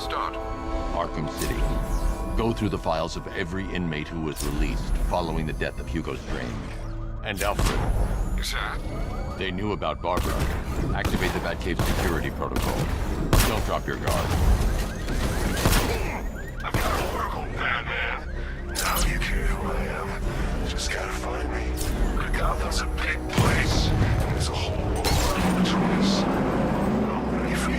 start? Arkham City. Go through the files of every inmate who was released following the death of Hugo Strange. And Alfred. Sir? They knew about Barbara. Activate the Batcave security protocol. Don't drop your guard. I'm not a Oracle, Batman. Now you care who I am. Just gotta find me. Gotham's a big place. There's a whole world between us. I'm ready for you.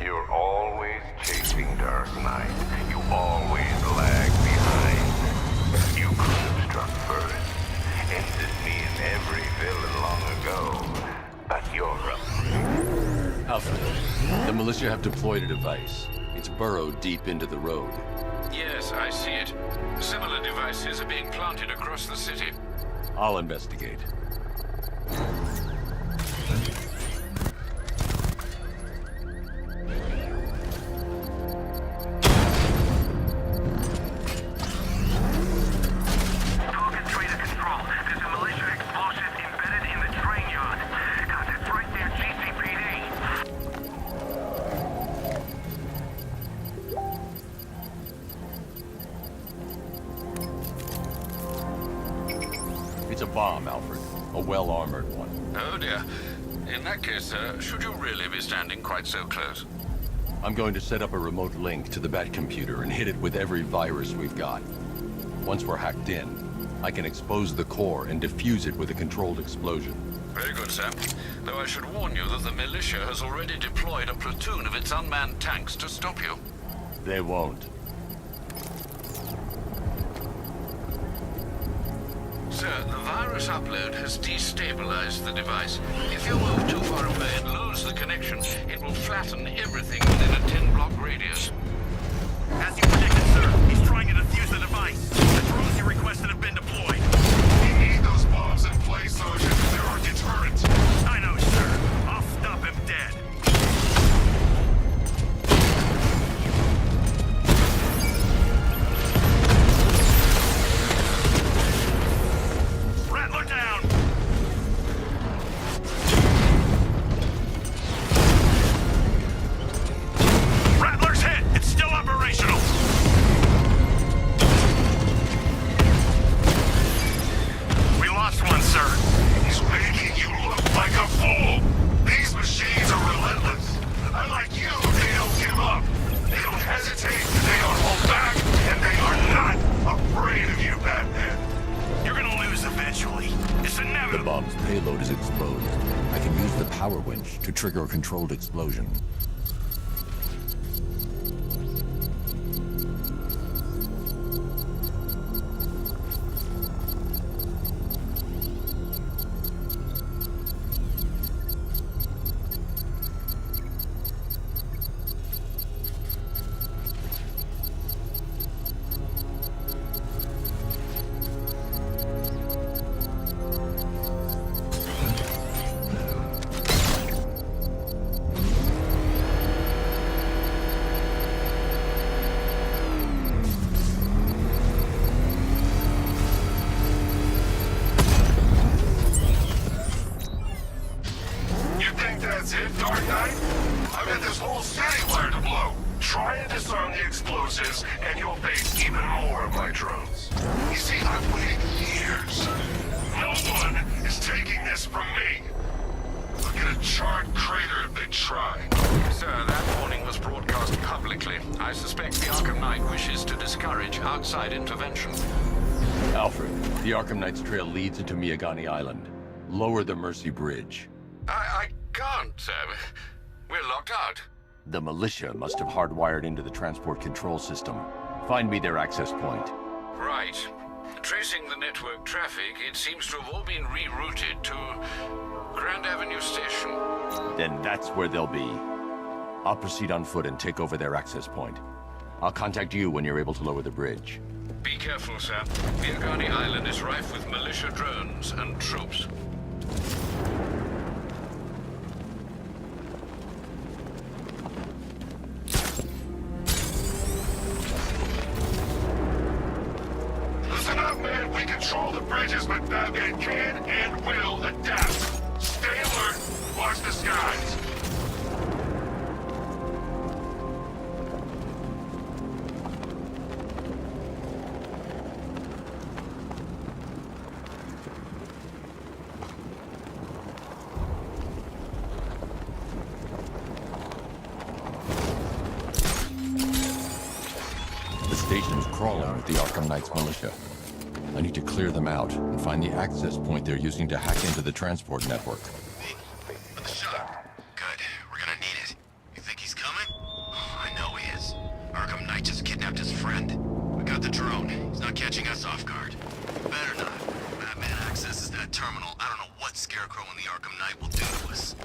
You're always chasing Dark Knight. You always lag behind. You could have struck first. Ended me in every villain long ago. But you're up. Alfred, the militia have deployed a device. It's burrowed deep into the road. Yes, I see it. Similar devices are being planted across the city. I'll investigate. Target trader control. There's a militia explosive embedded in the train yard. God, that's right there, GCPD. It's a bomb, Alfred. A well-armored one. Oh dear. In that case, should you really be standing quite so close? I'm going to set up a remote link to the Bat computer and hit it with every virus we've got. Once we're hacked in, I can expose the core and defuse it with a controlled explosion. Very good, sir. Though I should warn you that the militia has already deployed a platoon of its unmanned tanks to stop you. They won't. Sir, the virus upload has destabilized the device. If you move too far away and lose the connection, it will flatten everything within a 10-block radius. As you predicted, sir, he's trying to defuse the device. The drones you requested have been deployed. We need those bombs in place, Sergeant. They're our deterrent. I know, sir. I'll stop him dead. Rattler down! Rattler's hit! It's still operational! We lost one, sir. He's making you look like a fool. These machines are relentless. Unlike you, they don't give up. They don't hesitate. They don't hold back. And they are not afraid of you, Batman. You're gonna lose eventually. It's The inevitable. bomb's payload is exposed. I can use the power winch to trigger a controlled explosion. You think that's it, Dark Knight? I bet this whole city wired to blow. Try and disarm the explosives, and you'll face even more of my drones. You see, I've waited years. No one is taking this from me. Look at a charred crater if they try. Sir, that warning was broadcast publicly. I suspect the Arkham Knight wishes to discourage outside intervention. Alfred, the Arkham Knight's trail leads into Miagani Island. Lower the Mercy Bridge. I can't, sir. We're locked out. The militia must have hardwired into the transport control system. Find me their access point. Right. Tracing the network traffic, it seems to have all been rerouted to Grand Avenue Station. Then that's where they'll be. I'll proceed on foot and take over their access point. I'll contact you when you're able to lower the bridge. Be careful, sir. Miagani Island is rife with militia drones and troops. bridges, but Batman can and will adapt. Stay alert. Watch the skies. The station's crawling with the Arkham Knight's militia. I need to clear them out and find the access point they're using to hack into the transport network. With the shot. Good. We're gonna need it. You think he's coming? Oh, I know he is. Arkham Knight just kidnapped his friend. We got the drone. He's not catching us off guard. Better not. Batman accesses that terminal. I don't know what Scarecrow and the Arkham Knight will do to us.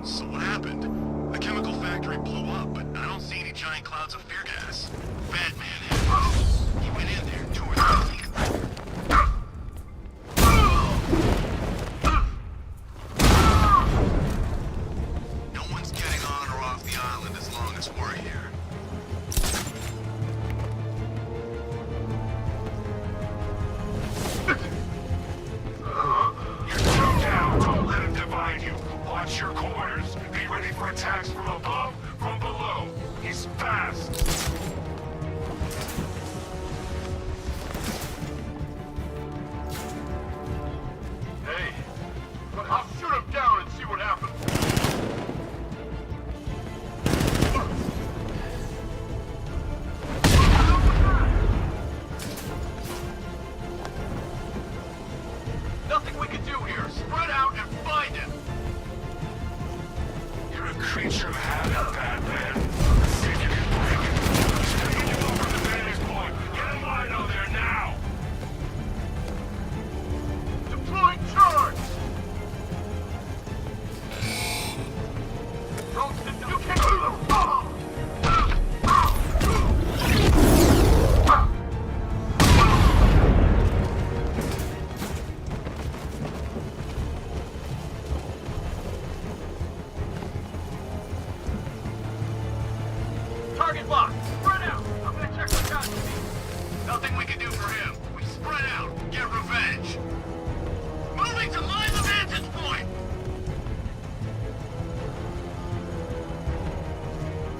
So what happened? The chemical factory blew up, but I don't see any giant clouds of fear gas. Batman had. He went in there 2 or 3 weeks. No one's getting on or off the island as long as we're here. You're too down. Don't let him divide you. Watch your corners. Be ready for attacks from above, from below. He's fast. Hey, I'll shoot him down and see what happens. Nothing we can do here. Spread out and find him. You're a creature of habit, Batman. See if you can break it. He's taking you over the vantage point. Get in line out there now. Deploying charge. You can't do it. Target locked. Spread out. I'm gonna check the casualties. Nothing we can do for him. We spread out. Get revenge. Moving to line the vantage point.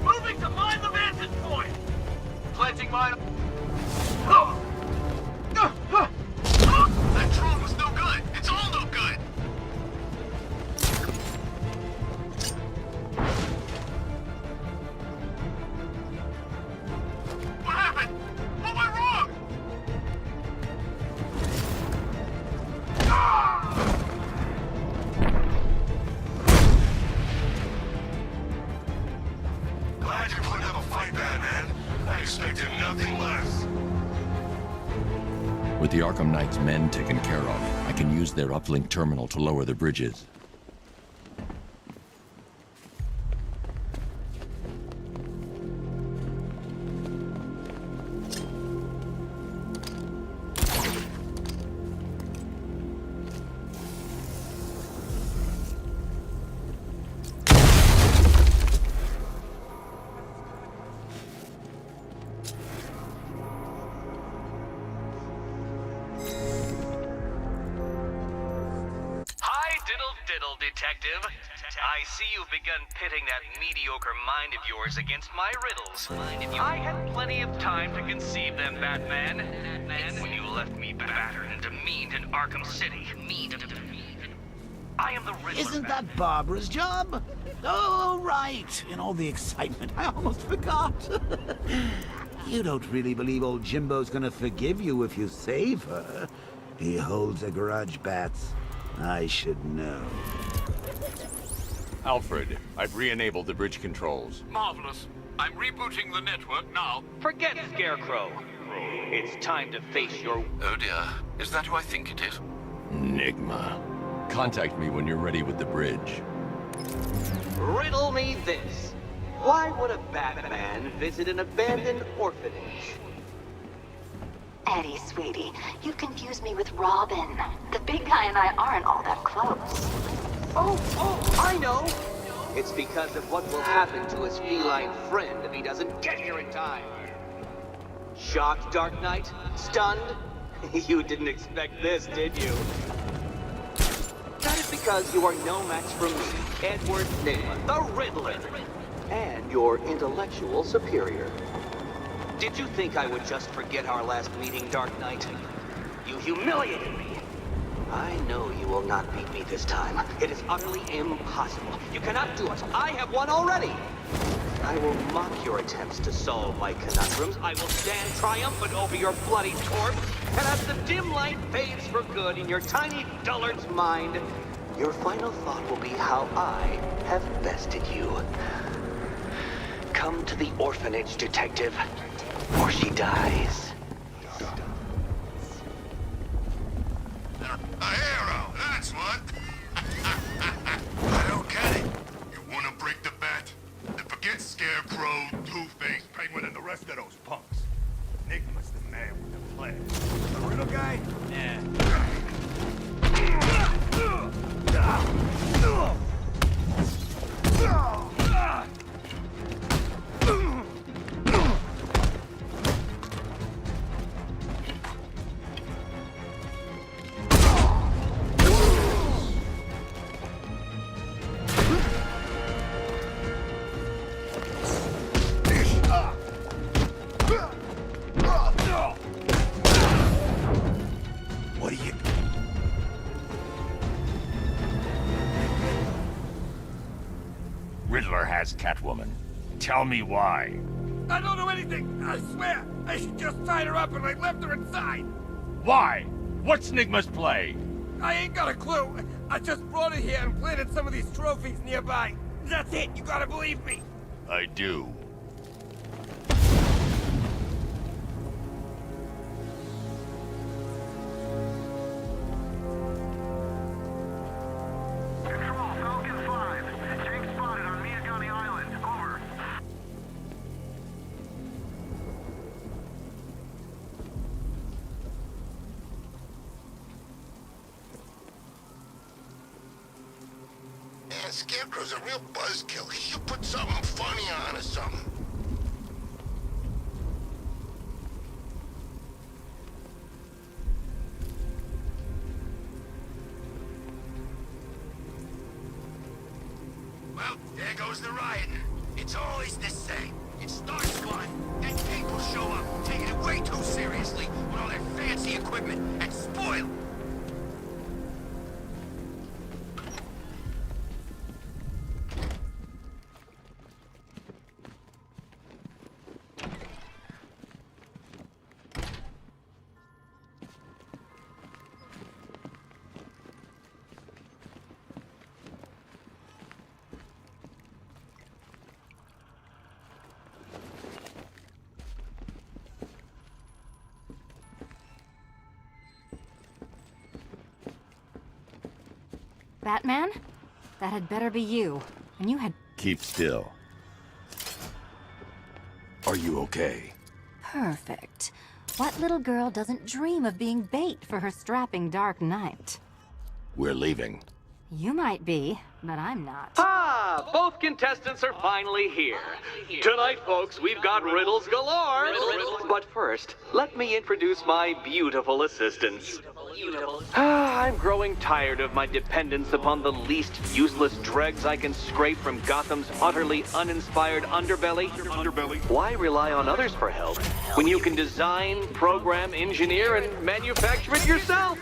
Moving to line the vantage point. Planting mine. That drone was no good. It's all no good. What happened? What went wrong? Glad you're putting up a fight, Batman. I expected nothing less. With the Arkham Knight's men taken care of, I can use their uplink terminal to lower the bridges. Diddle, detective. I see you've begun pitting that mediocre mind of yours against my riddles. I had plenty of time to conceive them, Batman. When you left me battered and demeaned in Arkham City. I am the Riddler. Isn't that Barbara's job? Oh, right. In all the excitement, I almost forgot. You don't really believe old Jimbo's gonna forgive you if you save her. He holds a grudge, Bats. I should know. Alfred, I've re-enabled the bridge controls. Marvelous. I'm rebooting the network now. Forget Scarecrow. It's time to face your... Oh dear. Is that who I think it is? Enigma. Contact me when you're ready with the bridge. Riddle me this. Why would a Batman visit an abandoned orphanage? Eddie, sweetie, you confuse me with Robin. The big guy and I aren't all that close. Oh, I know. It's because of what will happen to his feline friend if he doesn't get here in time. Shocked, Dark Knight? Stunned? You didn't expect this, did you? That is because you are no match for me, Edward Nygma, the Riddler, and your intellectual superior. Did you think I would just forget our last meeting, Dark Knight? You humiliated me. I know you will not beat me this time. It is utterly impossible. You cannot do it. I have won already. I will mock your attempts to solve my conundrums. I will stand triumphant over your bloody corpse. And as the dim light fades for good in your tiny dullard's mind, your final thought will be how I have bested you. Come to the orphanage, detective, or she dies. A hero, that's what. I don't get it. You wanna break the bet? Then forget Scarecrow, Two-Face, Penguin, and the rest of those punks. Nygma's the man with the plan. The riddle guy? What are you... Riddler has Catwoman. Tell me why. I don't know anything, I swear! I just tied her up and I left her inside! Why? What's Nygma's play? I ain't got a clue! I just brought her here and planted some of these trophies nearby. That's it, you gotta believe me! I do. Control, Falcon 5. Jake spotted on Miyagani Island. Over. Yeah, Scarecrow's a real buzzkill. He should put something funny on or something. Well, there goes the rioting. It's always the same. It starts one, then people show up, taking it way too seriously with all their fancy equipment, and spoil it. Batman? That had better be you. And you had... Keep still. Are you okay? Perfect. What little girl doesn't dream of being bait for her strapping Dark Knight? We're leaving. You might be, but I'm not. Ah, both contestants are finally here. Tonight, folks, we've got riddles galore. But first, let me introduce my beautiful assistants. I'm growing tired of my dependence upon the least useless dregs I can scrape from Gotham's utterly uninspired underbelly. Why rely on others for help when you can design, program, engineer, and manufacture it yourself?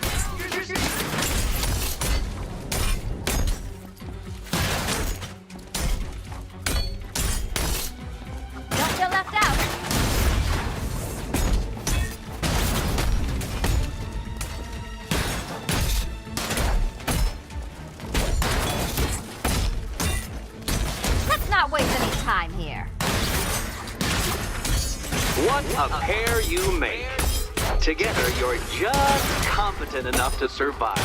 Don't feel left out! Let's not waste any time here. What a pair you make. Together, you're just competent enough to survive.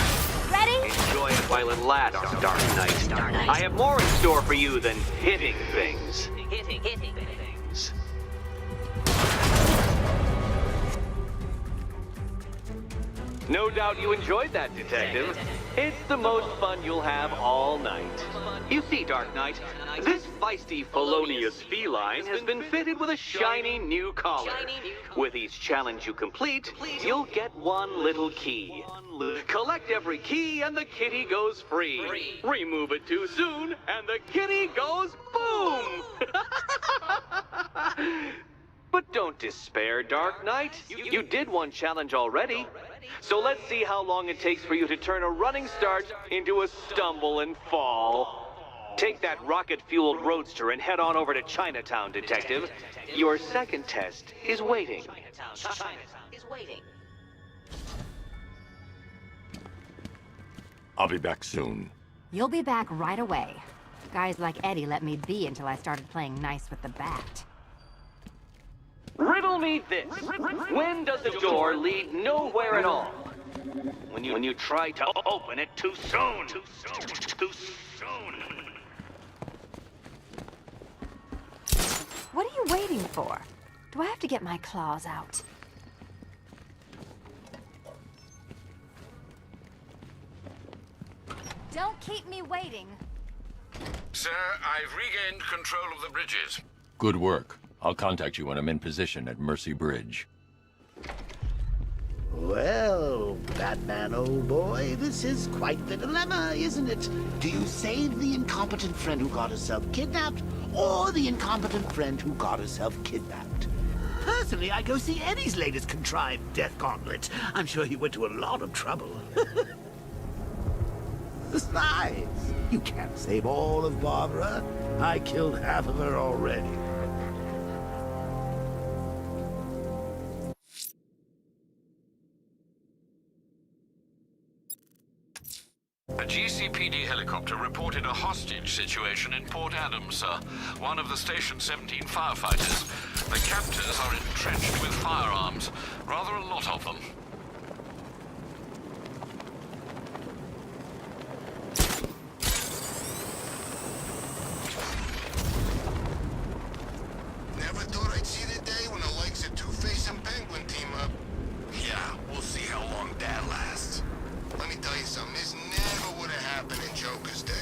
Ready? Enjoy it while it lasts, Dark Knight. I have more in store for you than hitting things. Hitting things. No doubt you enjoyed that, Detective. It's the most fun you'll have all night. You see, Dark Knight, this feisty felonious feline has been fitted with a shiny new collar. With each challenge you complete, you'll get one little key. Collect every key and the kitty goes free. Remove it too soon and the kitty goes boom! But don't despair, Dark Knight. You did one challenge already. So let's see how long it takes for you to turn a running start into a stumble and fall. Take that rocket-fueled roadster and head on over to Chinatown, Detective. Your second test is waiting. I'll be back soon. You'll be back right away. Guys like Eddie let me be until I started playing nice with the bat. Riddle me this. When does a door lead nowhere at all? When you try to open it too soon. Too soon. What are you waiting for? Do I have to get my claws out? Don't keep me waiting. Sir, I've regained control of the bridges. Good work. I'll contact you when I'm in position at Mercy Bridge. Well, Batman, old boy, this is quite the dilemma, isn't it? Do you save the incompetent friend who got herself kidnapped, or the incompetent friend who got herself kidnapped? Personally, I go see Eddie's latest contrived death gauntlet. I'm sure he went to a lot of trouble. Besides, you can't save all of Barbara. I killed half of her already. A GCPD helicopter reported a hostage situation in Port Adams, sir. One of the Station 17 firefighters. The captors are entrenched with firearms. Rather a lot of them. Never thought I'd see the day when the likes of Two-Face and Penguin team up. Yeah, we'll see how long that lasts. Let me tell you something, this never would have happened in Joker's day.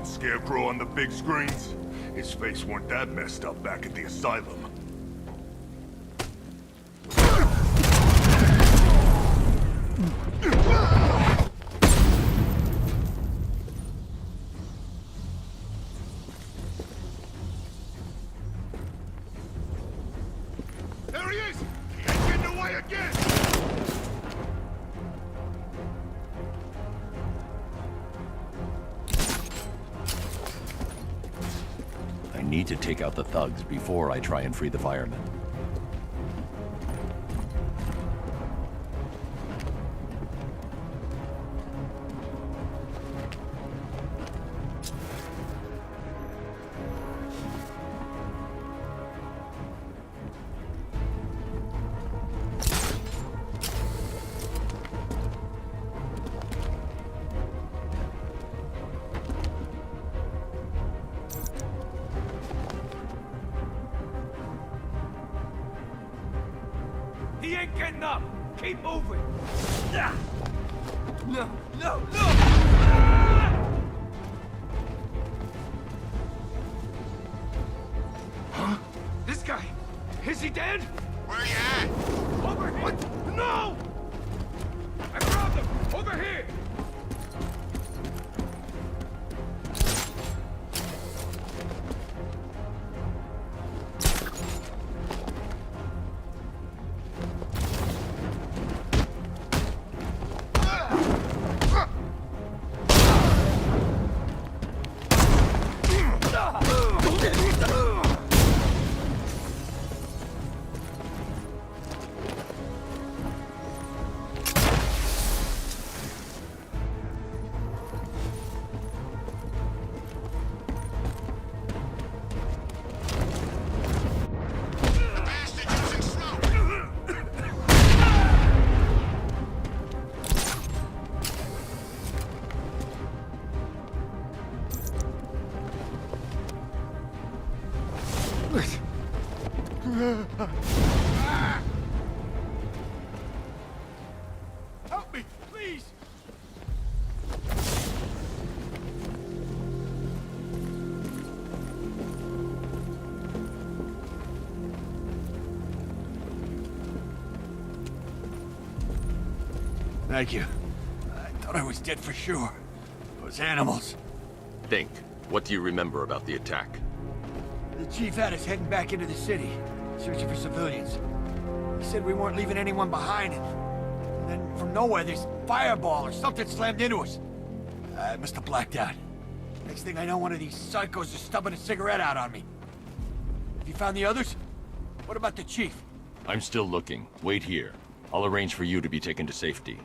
Scarecrow on the big screens? His face weren't that messed up back at the asylum. There he is! He ain't getting away again! I need to take out the thugs before I try and free the firemen. He ain't getting up! Keep moving! No, no, no! Huh? This guy! Is he dead? Where you at? Over here! What? No! I grabbed him! Over here! Help me, please! Thank you. I thought I was dead for sure. Those animals. Think. What do you remember about the attack? The chief had us heading back into the city, searching for civilians. He said we weren't leaving anyone behind. And then from nowhere, this fireball or something slammed into us. I must have blacked out. Next thing I know, one of these psychos is stubbing a cigarette out on me. Have you found the others? What about the chief? I'm still looking. Wait here. I'll arrange for you to be taken to safety.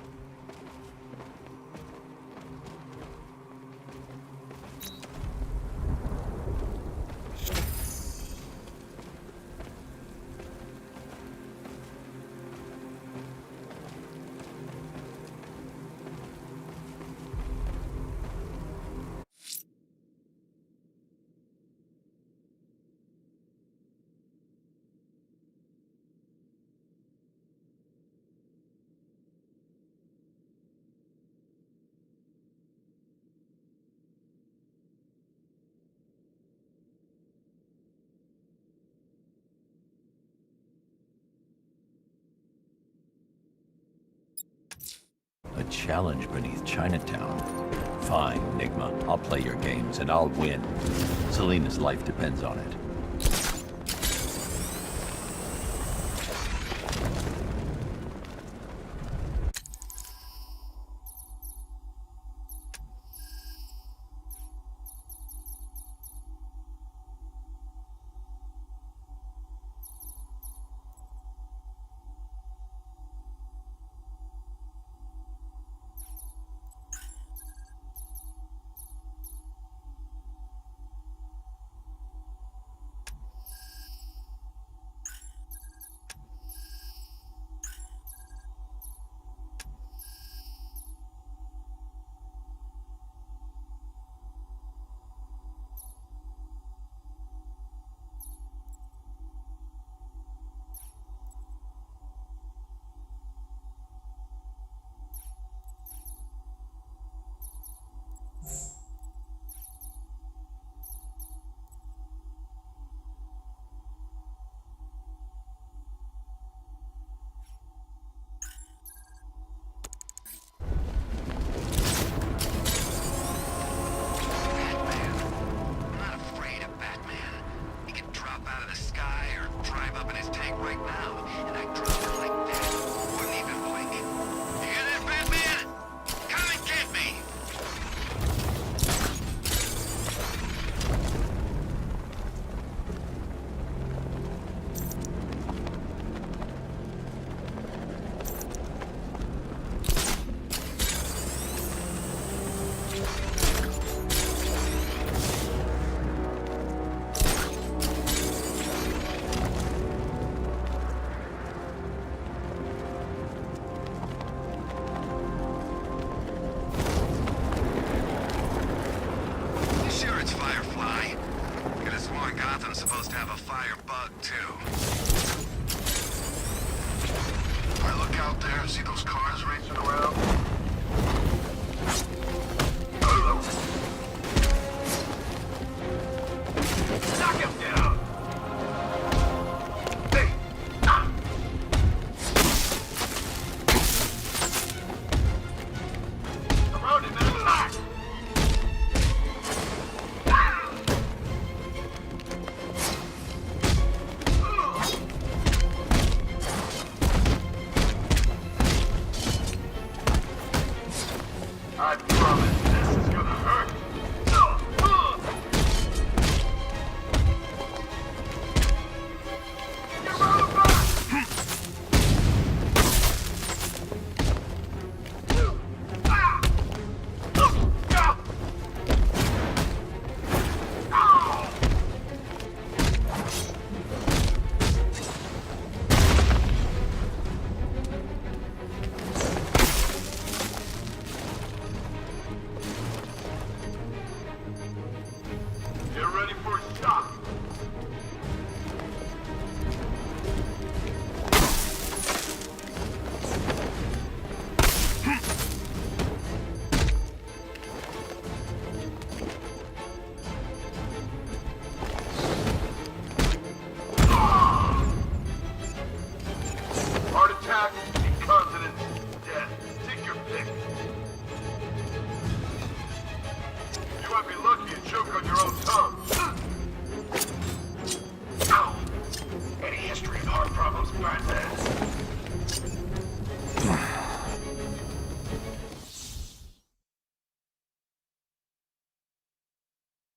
A challenge beneath Chinatown. Fine, Enigma. I'll play your games, and I'll win. Selena's life depends on it.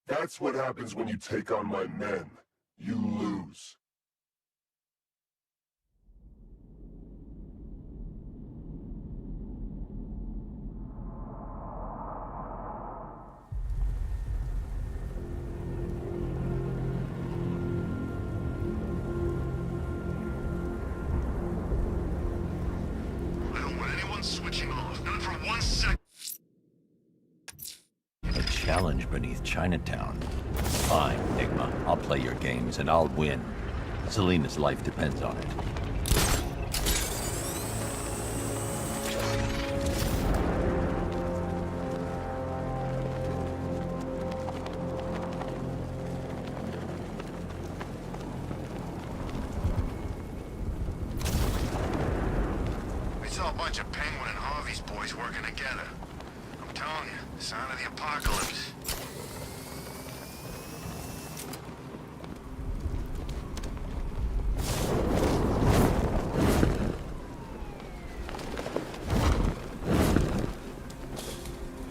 That's what happens when you take on my men. You lose. I don't want anyone switching off, not for 1 second. A challenge beneath Chinatown. Fine, Enigma. I'll play your games and I'll win. Selena's life depends on it. We saw a bunch of Penguin and Harvey's boys working together. I'm telling you, sign of the apocalypse.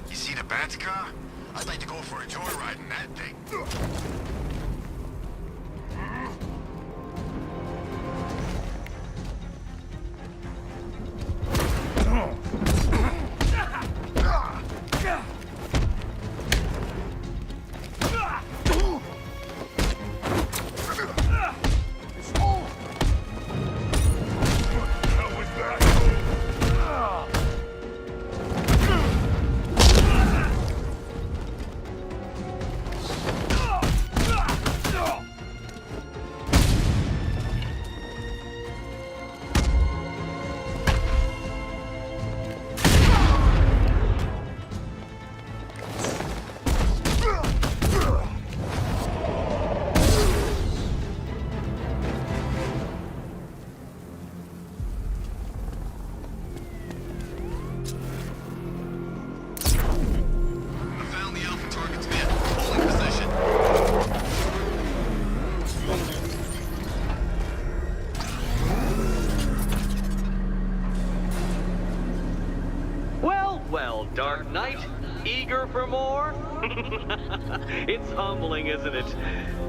You see the Bat's car? I'd like to go for a joyride in that thing. I found the Alpha target's vehicle. Holding position. Well, well, Dark Knight. Eager for more? It's humbling, isn't it?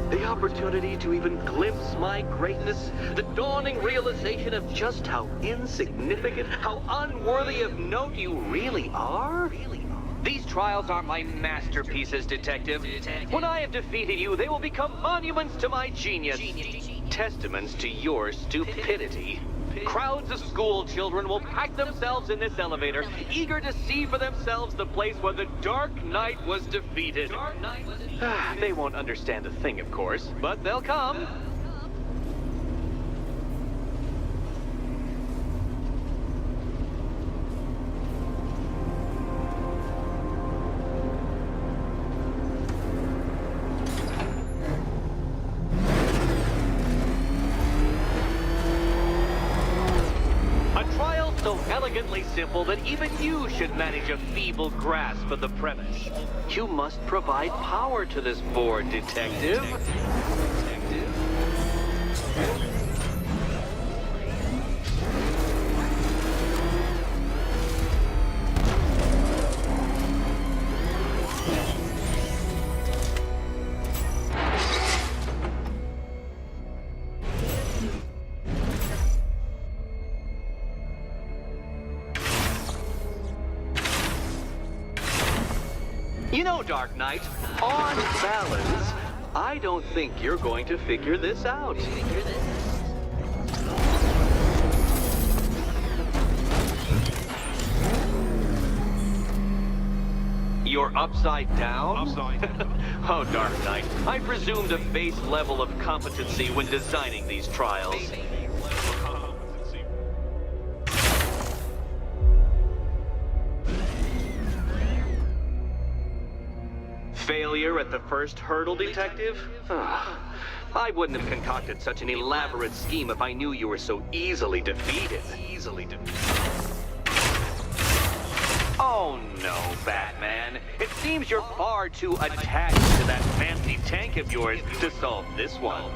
The opportunity to even glimpse my greatness, the dawning realization of just how insignificant, how unworthy of note you really are? These trials are my masterpieces, Detective. When I have defeated you, they will become monuments to my genius, testaments to your stupidity. Crowds of school children will pack themselves in this elevator, eager to see for themselves the place where the Dark Knight was defeated. They won't understand a thing, of course, but they'll come. So elegantly simple that even you should manage a feeble grasp of the premise. You must provide power to this board, Detective. You know, Dark Knight, on balance, I don't think you're going to figure this out. You're upside down? Oh, Dark Knight, I presumed a base level of competency when designing these trials. Failure at the first hurdle, Detective? I wouldn't have concocted such an elaborate scheme if I knew you were so easily defeated. Oh no, Batman. It seems you're far too attached to that fancy tank of yours to solve this one.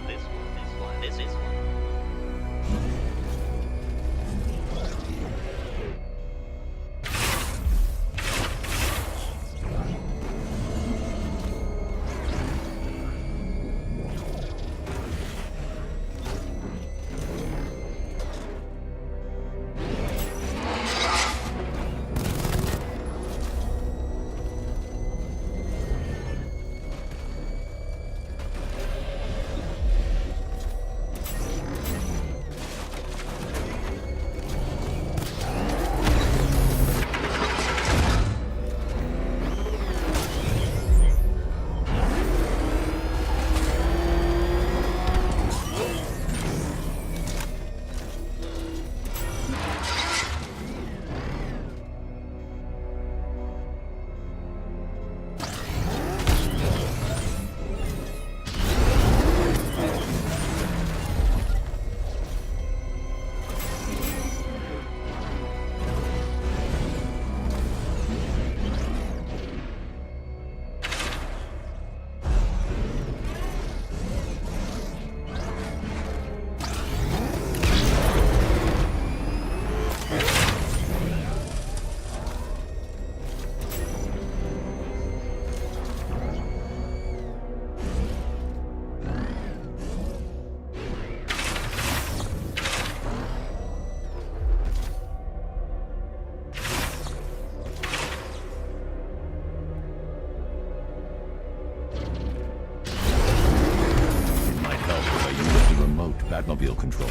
Batmobile control.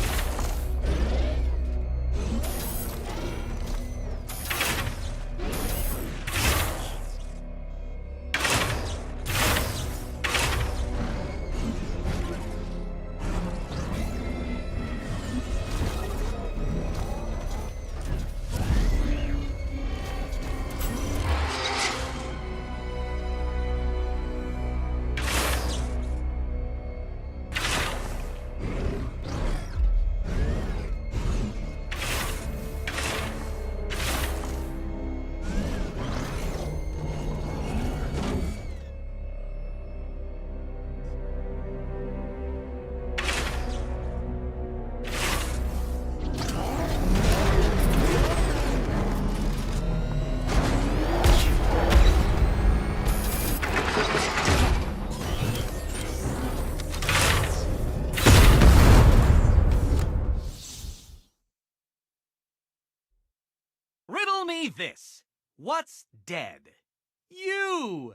Riddle me this. What's dead? You!